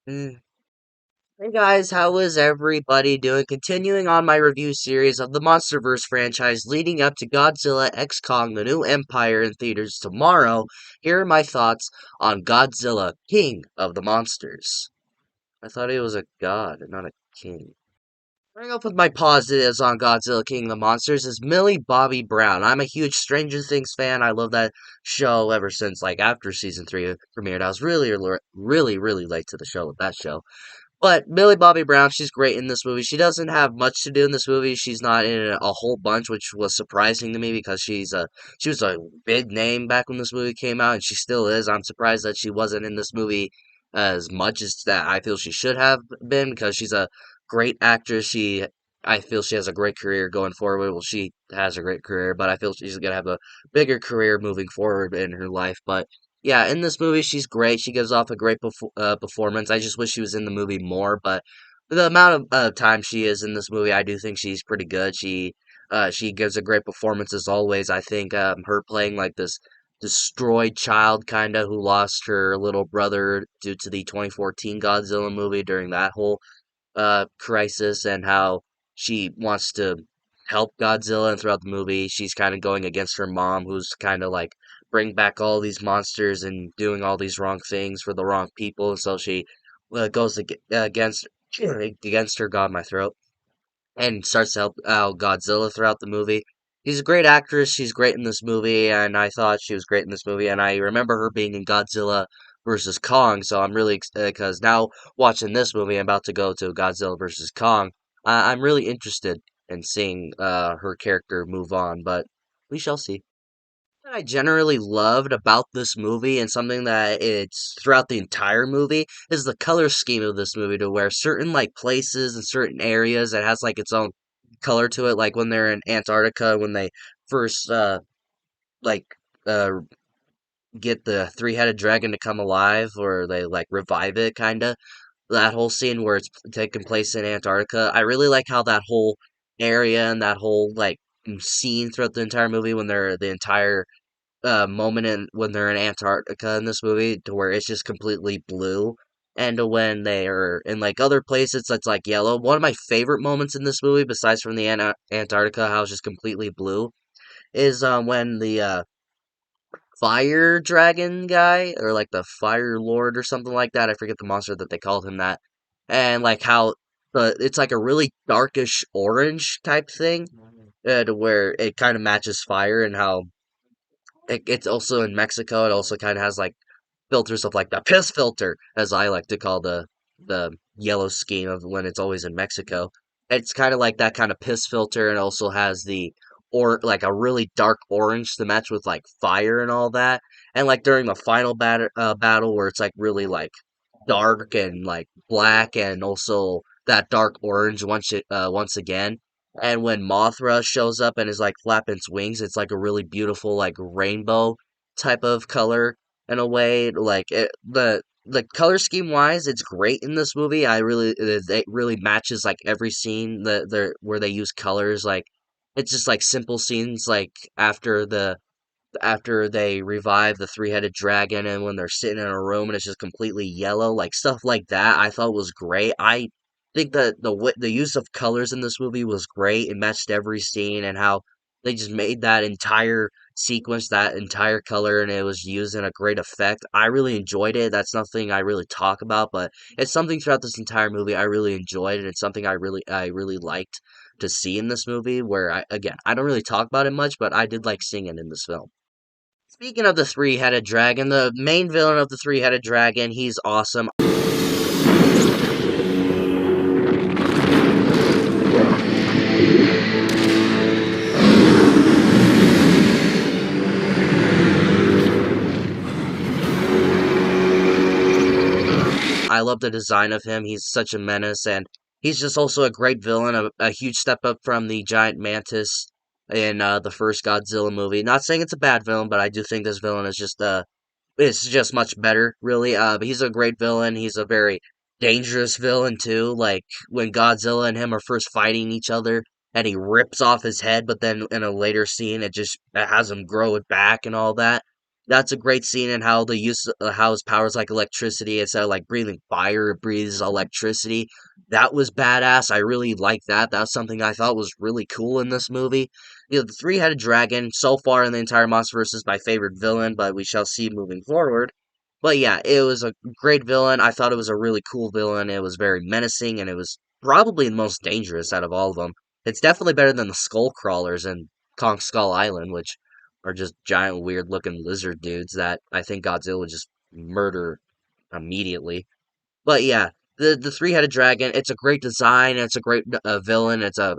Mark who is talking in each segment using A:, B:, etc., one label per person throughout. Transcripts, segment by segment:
A: Mm. Hey guys, how is everybody doing? Continuing on my review series of the MonsterVerse franchise leading up to Godzilla X Kong The New Empire in theaters tomorrow, here are my thoughts on Godzilla, King of the Monsters. I thought he was a god and not a king. Starting off with my positives on Godzilla King of the Monsters is Millie Bobby Brown. I'm a huge Stranger Things fan. I love that show ever since after season 3 premiered. I was really late to the show with that show. But Millie Bobby Brown, she's great in this movie. She doesn't have much to do in this movie. She's not in a whole bunch, which was surprising to me because she was a big name back when this movie came out, and she still is. I'm surprised that she wasn't in this movie as much as that I feel she should have been because she's a great actress. I feel she has a great career going forward. Well, she has a great career, but I feel she's gonna have a bigger career moving forward in her life. But yeah, in this movie, she's great. She gives off a great performance. I just wish she was in the movie more, but the amount of time she is in this movie, I do think she's pretty good. She gives a great performance as always. I think her playing like this destroyed child kinda who lost her little brother due to the 2014 Godzilla movie during that whole crisis and how she wants to help Godzilla, and throughout the movie she's kind of going against her mom who's kind of like bring back all these monsters and doing all these wrong things for the wrong people, and so she goes against against her, god my throat, and starts to help out Godzilla throughout the movie. She's a great actress. She's great in this movie, and I thought she was great in this movie. And I remember her being in Godzilla versus Kong, so I'm really because now watching this movie, I'm about to go to Godzilla versus Kong. I'm really interested in seeing her character move on, but we shall see. What I generally loved about this movie and something that it's throughout the entire movie is the color scheme of this movie to where certain places and certain areas it has its own color to it, like when they're in Antarctica when they first like uh get the three-headed dragon to come alive, or they revive it kinda. That whole scene where it's taking place in Antarctica. I really like how that whole area and that whole scene throughout the entire movie when they're the entire moment when they're in Antarctica in this movie, to where it's just completely blue, and to when they are in other places that's yellow. One of my favorite moments in this movie, besides from the Antarctica, how it's just completely blue, is when the fire dragon guy, or the fire lord or something like that. I forget the monster that they called him that, and how it's a really darkish orange type thing, to where it kind of matches fire, and how it's also in Mexico. It also kind of has filters of the piss filter, as I like to call the yellow scheme of when it's always in Mexico. It's kind of like that kind of piss filter, and also has the or a really dark orange to match with fire and all that. And during the final battle where it's really dark and black, and also that dark orange once again. And when Mothra shows up and is flapping its wings, it's a really beautiful rainbow type of color in a way. The color scheme wise, it's great in this movie. It really matches every scene where they use colors. It's just simple scenes after they revive the three-headed dragon, and when they're sitting in a room and it's just completely yellow, stuff like that I thought was great. I think that the use of colors in this movie was great. It matched every scene, and how they just made that entire sequence, that entire color, and it was used in a great effect. I really enjoyed it. That's nothing I really talk about, but it's something throughout this entire movie I really enjoyed, and it's something I really liked to see in this movie, where I don't really talk about it much, but I did like seeing it in this film. Speaking of the three-headed dragon, the main villain of the three-headed dragon, he's awesome. I love the design of him. He's such a menace, and he's just also a great villain, a huge step up from the giant mantis in the first Godzilla movie. Not saying it's a bad villain, but I do think this villain is just it's just much better, really. But he's a great villain. He's a very dangerous villain too. Like when Godzilla and him are first fighting each other, and he rips off his head, but then in a later scene, it has him grow it back and all that. That's a great scene in how the use how his powers like electricity instead of like breathing fire, it breathes electricity. That was badass. I really liked that. That was something I thought was really cool in this movie. The three-headed dragon, so far in the entire MonsterVerse, is my favorite villain, but we shall see moving forward. But yeah, it was a great villain. I thought it was a really cool villain. It was very menacing, and it was probably the most dangerous out of all of them. It's definitely better than the skull crawlers in Kong Skull Island, which are just giant, weird looking lizard dudes that I think Godzilla would just murder immediately. But yeah, the three-headed dragon, it's a great design, it's a great villain, it's a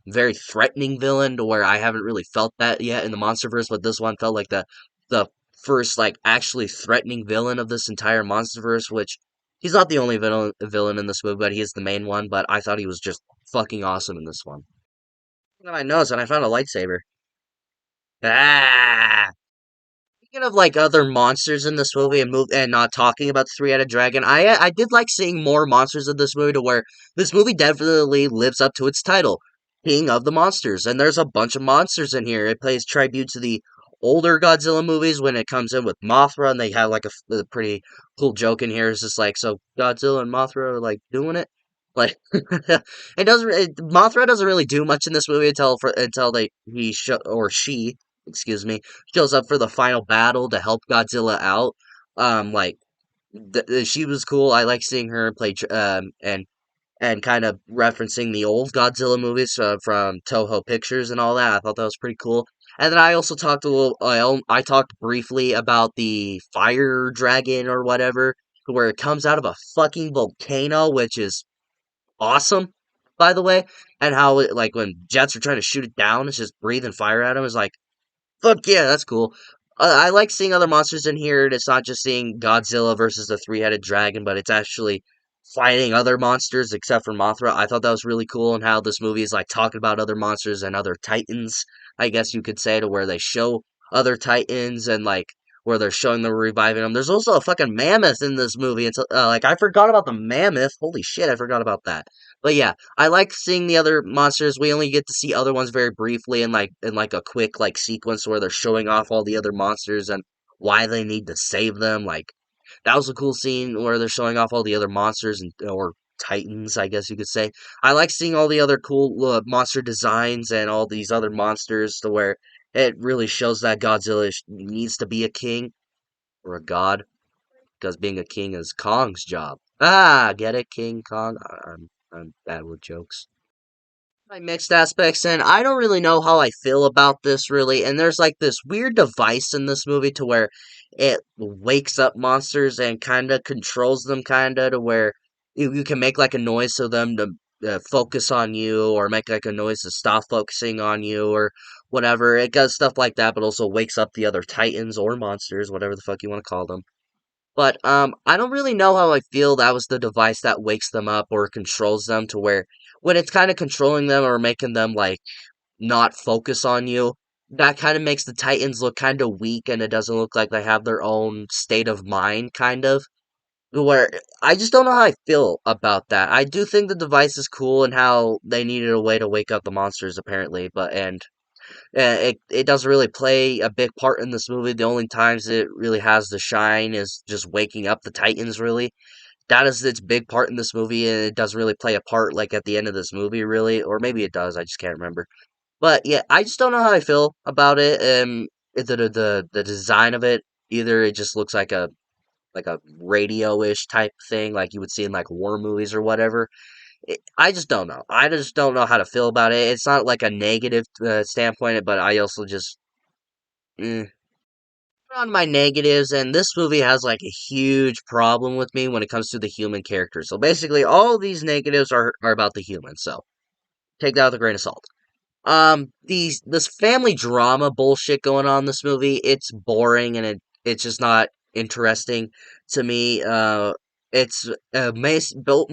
A: very threatening villain to where I haven't really felt that yet in the MonsterVerse, but this one felt like the first like actually threatening villain of this entire MonsterVerse, which he's not the only villain in this movie, but he is the main one, but I thought he was just fucking awesome in this one. And I noticed, and I found a lightsaber. Ah! Speaking of like other monsters in this movie and not talking about the three-headed dragon, I did like seeing more monsters in this movie to where this movie definitely lives up to its title, King of the Monsters, and there's a bunch of monsters in here. It pays tribute to the older Godzilla movies when it comes in with Mothra, and they have like a pretty cool joke in here. It's just like, so Godzilla and Mothra are like doing it. Like Mothra doesn't really do much in this movie until they he or she, excuse me, shows up for the final battle to help Godzilla out. Like she was cool. I like seeing her play and kind of referencing the old Godzilla movies from Toho Pictures and all that. I thought that was pretty cool. And then I also talked a little. I talked briefly about the fire dragon or whatever, where it comes out of a fucking volcano, which is awesome, by the way. And how like when jets are trying to shoot it down, it's just breathing fire at him. It's like fuck yeah, that's cool. I like seeing other monsters in here. And it's not just seeing Godzilla versus the three-headed dragon, but it's actually fighting other monsters except for Mothra. I thought that was really cool, and how this movie is like talking about other monsters and other titans, I guess you could say, to where they show other titans and like where they're showing them reviving them. There's also a fucking mammoth in this movie. It's like I forgot about the mammoth. Holy shit, I forgot about that. But yeah, I like seeing the other monsters. We only get to see other ones very briefly in like a quick like sequence where they're showing off all the other monsters and why they need to save them. Like that was a cool scene where they're showing off all the other monsters and or titans, I guess you could say. I like seeing all the other cool monster designs and all these other monsters to where it really shows that Godzilla needs to be a king or a god because being a king is Kong's job. Ah, get it, King Kong? I'm bad with jokes. My mixed aspects, and I don't really know how I feel about this really. And there's like this weird device in this movie to where it wakes up monsters and kind of controls them, kind of to where you can make like a noise so them to focus on you, or make like a noise to stop focusing on you, or whatever. It does stuff like that, but also wakes up the other titans or monsters, whatever the fuck you want to call them. But I don't really know how I feel that was the device that wakes them up or controls them to where when it's kind of controlling them or making them like not focus on you, that kind of makes the Titans look kind of weak and it doesn't look like they have their own state of mind, kind of. Where I just don't know how I feel about that. I do think the device is cool and how they needed a way to wake up the monsters apparently, but and it doesn't really play a big part in this movie. The only times it really has the shine is just waking up the Titans, really. That is its big part in this movie, and it doesn't really play a part, like, at the end of this movie, really. Or maybe it does, I just can't remember. But, yeah, I just don't know how I feel about it, the design of it. Either it just looks like a radio-ish type thing, like you would see in, like, war movies or whatever. I just don't know. I just don't know how to feel about it. It's not like a negative standpoint, but I also just eh. On my negatives, and this movie has like a huge problem with me when it comes to the human characters. So basically, all these negatives are about the humans. So take that with a grain of salt. This family drama bullshit going on in this movie, it's boring and it's just not interesting to me. It's built,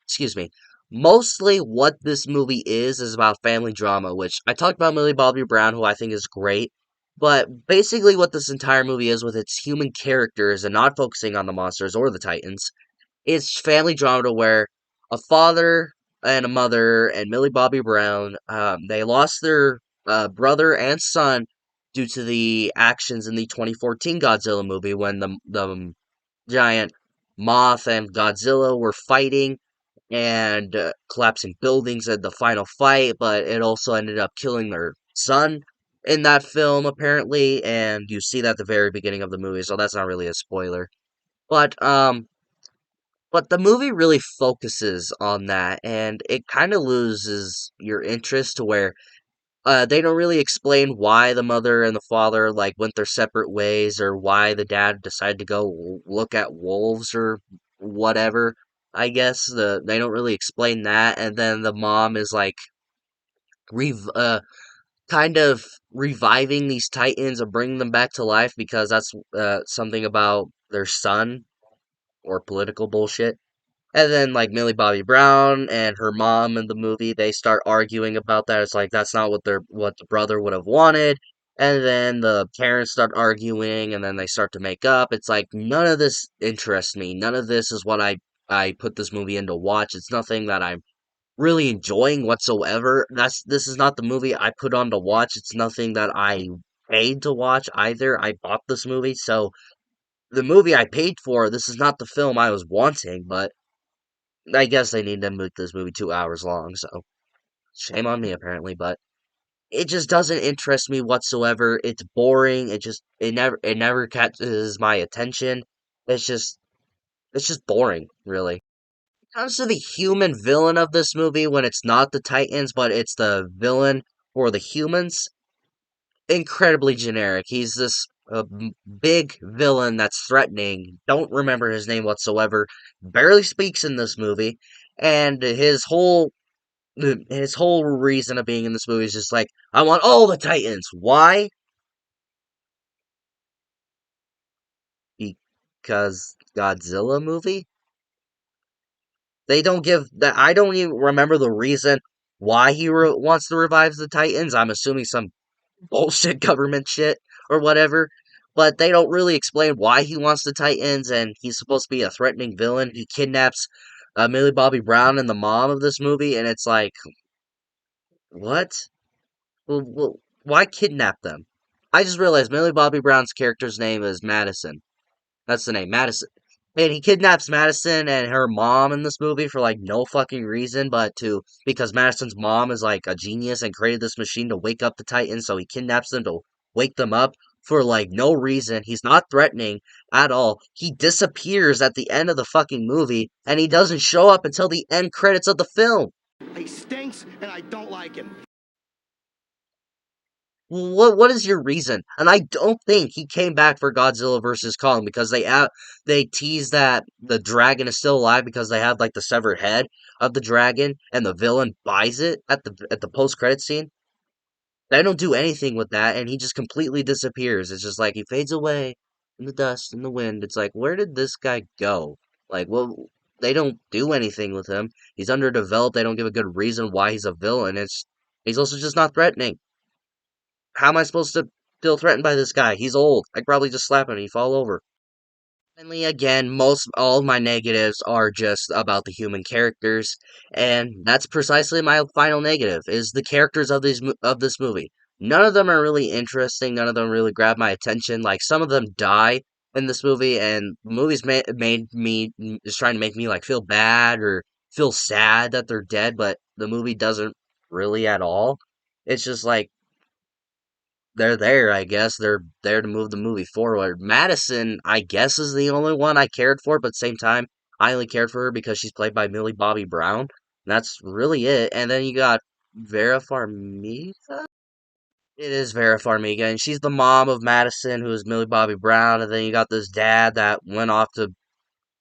A: excuse me. Mostly what this movie is about family drama, which I talked about Millie Bobby Brown, who I think is great. But basically, what this entire movie is with its human characters and not focusing on the monsters or the titans, it's family drama to where a father and a mother and Millie Bobby Brown, they lost their brother and son due to the actions in the 2014 Godzilla movie when the giant Moth and Godzilla were fighting and collapsing buildings in the final fight, but it also ended up killing their son in that film, apparently, and you see that at the very beginning of the movie, so that's not really a spoiler. But, but the movie really focuses on that, and it kind of loses your interest to where they don't really explain why the mother and the father like went their separate ways or why the dad decided to go look at wolves or whatever. I guess they don't really explain that, and then the mom is like rev kind of reviving these titans and bringing them back to life because that's something about their son or political bullshit. And then like Millie Bobby Brown and her mom in the movie, they start arguing about that. It's like that's not what the brother would have wanted. And then the parents start arguing and then they start to make up. It's like none of this interests me. None of this is what I put this movie in to watch. It's nothing that I'm really enjoying whatsoever. This is not the movie I put on to watch. It's nothing that I paid to watch either. I bought this movie, so the movie I paid for, this is not the film I was wanting, but I guess they need to make this movie 2 hours long, so shame on me apparently, but it just doesn't interest me whatsoever. It's boring. It never catches my attention. It's just it's just boring, really. When it comes to the human villain of this movie, when it's not the Titans, but it's the villain for the humans, incredibly generic. He's this big villain that's threatening. Don't remember his name whatsoever. Barely speaks in this movie, and his whole reason of being in this movie is just like, I want all the Titans. Why? Because Godzilla movie? They don't give that. I don't even remember the reason why he wants to revive the Titans. I'm assuming some bullshit government shit or whatever. But they don't really explain why he wants the Titans, and he's supposed to be a threatening villain. He kidnaps Millie Bobby Brown and the mom of this movie, and it's like, what? Why kidnap them? I just realized Millie Bobby Brown's character's name is Madison. That's the name, Madison. And he kidnaps Madison and her mom in this movie for like no fucking reason, but to because Madison's mom is like a genius and created this machine to wake up the Titans, so he kidnaps them to wake them up for like no reason. He's not threatening at all. He disappears at the end of the fucking movie, and he doesn't show up until the end credits of the film.
B: He stinks, and I don't like him.
A: What is your reason? And I don't think he came back for Godzilla versus Kong because they tease that the dragon is still alive because they have like the severed head of the dragon and the villain buys it at the post credit scene. They don't do anything with that and he just completely disappears. It's just like he fades away in the dust in the wind. It's like where did this guy go? Like well they don't do anything with him. He's underdeveloped. They don't give a good reason why he's a villain. He's also just not threatening. How am I supposed to feel threatened by this guy? He's old. I could probably just slap him and he'd fall over. Finally, again, most all of my negatives are just about the human characters, and that's precisely my final negative: is the characters of this movie. None of them are really interesting. None of them really grab my attention. Like some of them die in this movie, and the movie's made me is trying to make me like feel bad or feel sad that they're dead, but the movie doesn't really at all. It's just like they're there, I guess. They're there to move the movie forward. Madison, I guess, is the only one I cared for, but at the same time, I only cared for her because she's played by Millie Bobby Brown. That's really it. And then you got Vera Farmiga? It is Vera Farmiga, and she's the mom of Madison, who is Millie Bobby Brown. And then you got this dad that went off to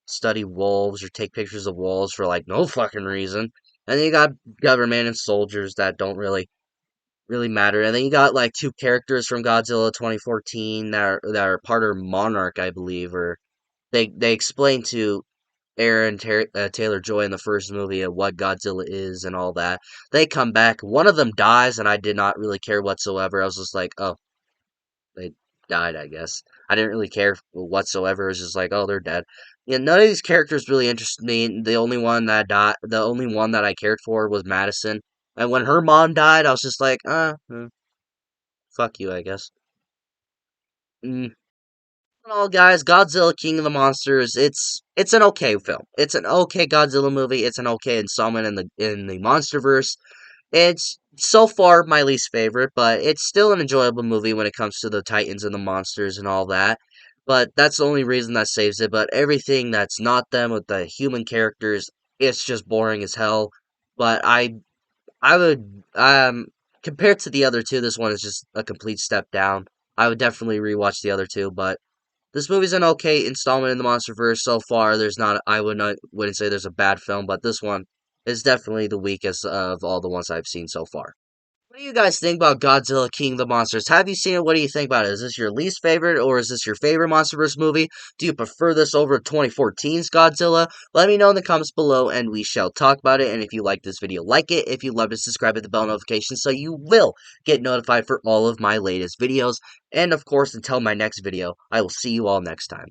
A: study wolves or take pictures of wolves for like no fucking reason. And then you got government and soldiers that don't really matter. And then you got like two characters from Godzilla 2014 that are part of Monarch, I believe, or they explain to Taylor Joy in the first movie of what Godzilla is and all that. They come back. One of them dies, and I did not really care whatsoever. I was just like, oh, they died, I guess. I didn't really care whatsoever. It was just like, oh, they're dead. Yeah, none of these characters really interested me. The only one that I cared for was Madison. And when her mom died, I was just like, fuck you, I guess. Mm, well, guys, Godzilla King of the Monsters, it's an okay film. It's an okay Godzilla movie. It's an okay installment in the MonsterVerse. It's so far my least favorite, but it's still an enjoyable movie when it comes to the Titans and the monsters and all that. But that's the only reason that saves it. But everything that's not them with the human characters, it's just boring as hell. But I would compared to the other two, this one is just a complete step down. I would definitely rewatch the other two, but this movie's an okay installment in the MonsterVerse so far. There's not I wouldn't say there's a bad film, but this one is definitely the weakest of all the ones I've seen so far. What do you guys think about Godzilla King of the Monsters? Have you seen it? What do you think about it? Is this your least favorite or is this your favorite MonsterVerse movie? Do you prefer this over 2014's Godzilla? Let me know in the comments below and we shall talk about it. And if you like this video, like it. If you love it, subscribe with the bell notification so you will get notified for all of my latest videos. And of course, until my next video, I will see you all next time.